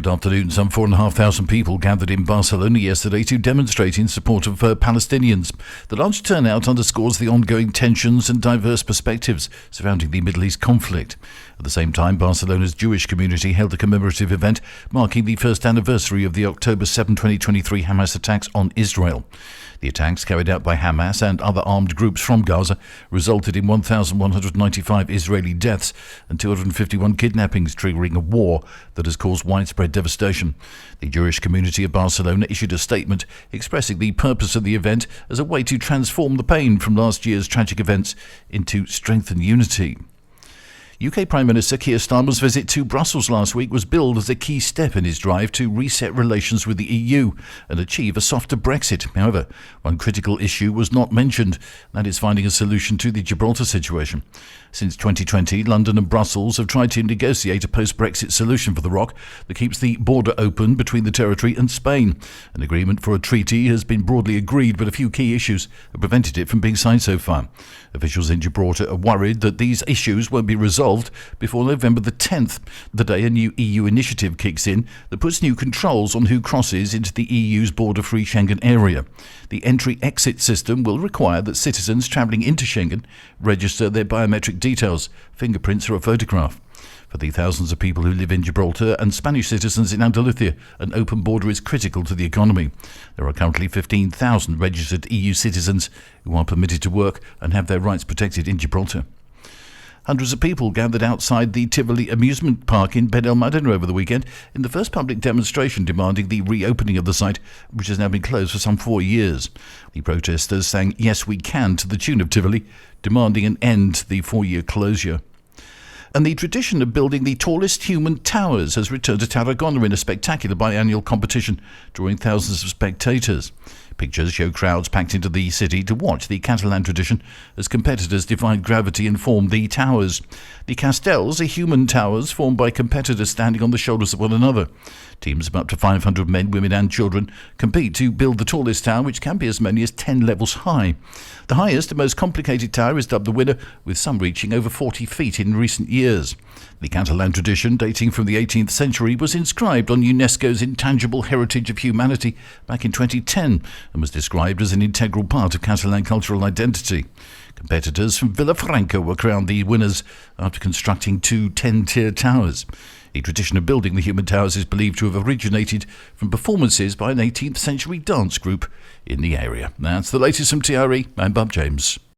Good afternoon. Some 4,500 people gathered in Barcelona yesterday to demonstrate in support of Palestinians. The large turnout underscores the ongoing tensions and diverse perspectives surrounding the Middle East conflict. At the same time, Barcelona's Jewish community held a commemorative event marking the first anniversary of the October 7, 2023 Hamas attacks on Israel. The attacks carried out by Hamas and other armed groups from Gaza resulted in 1,195 Israeli deaths and 251 kidnappings, triggering a war that has caused widespread devastation. The Jewish community of Barcelona issued a statement expressing the purpose of the event as a way to transform the pain from last year's tragic events into strength and unity. UK Prime Minister Keir Starmer's visit to Brussels last week was billed as a key step in his drive to reset relations with the EU and achieve a softer Brexit. However, one critical issue was not mentioned, that is finding a solution to the Gibraltar situation. Since 2020, London and Brussels have tried to negotiate a post-Brexit solution for the ROC that keeps the border open between the territory and Spain. An agreement for a treaty has been broadly agreed, but a few key issues have prevented it from being signed so far. Officials in Gibraltar are worried that these issues won't be resolved before November the 10th, the day a new EU initiative kicks in that puts new controls on who crosses into the EU's border-free Schengen area. The entry-exit system will require that citizens travelling into Schengen register their biometric details, fingerprints or a photograph. For the thousands of people who live in Gibraltar and Spanish citizens in Andalusia, an open border is critical to the economy. There are currently 15,000 registered EU citizens who are permitted to work and have their rights protected in Gibraltar. Hundreds of people gathered outside the Tivoli amusement park in Benalmádena over the weekend in the first public demonstration demanding the reopening of the site, which has now been closed for some 4 years. The protesters sang "Yes, We Can" to the tune of Tivoli, demanding an end to the 4-year closure. And the tradition of building the tallest human towers has returned to Tarragona in a spectacular biannual competition, drawing thousands of spectators. Pictures show crowds packed into the city to watch the Catalan tradition as competitors defied gravity and formed the towers. The castells are human towers formed by competitors standing on the shoulders of one another. Teams of up to 500 men, women and children compete to build the tallest tower, which can be as many as 10 levels high. The highest and most complicated tower is dubbed the winner, with some reaching over 40 feet in recent years. The Catalan tradition, dating from the 18th century, was inscribed on UNESCO's Intangible Heritage of Humanity back in 2010 and was described as an integral part of Catalan cultural identity. Competitors from Vilafranca were crowned the winners after constructing 2 10-tier towers. The tradition of building the human towers is believed to have originated from performances by an 18th century dance group in the area. That's the latest from TRE. I'm Bob James.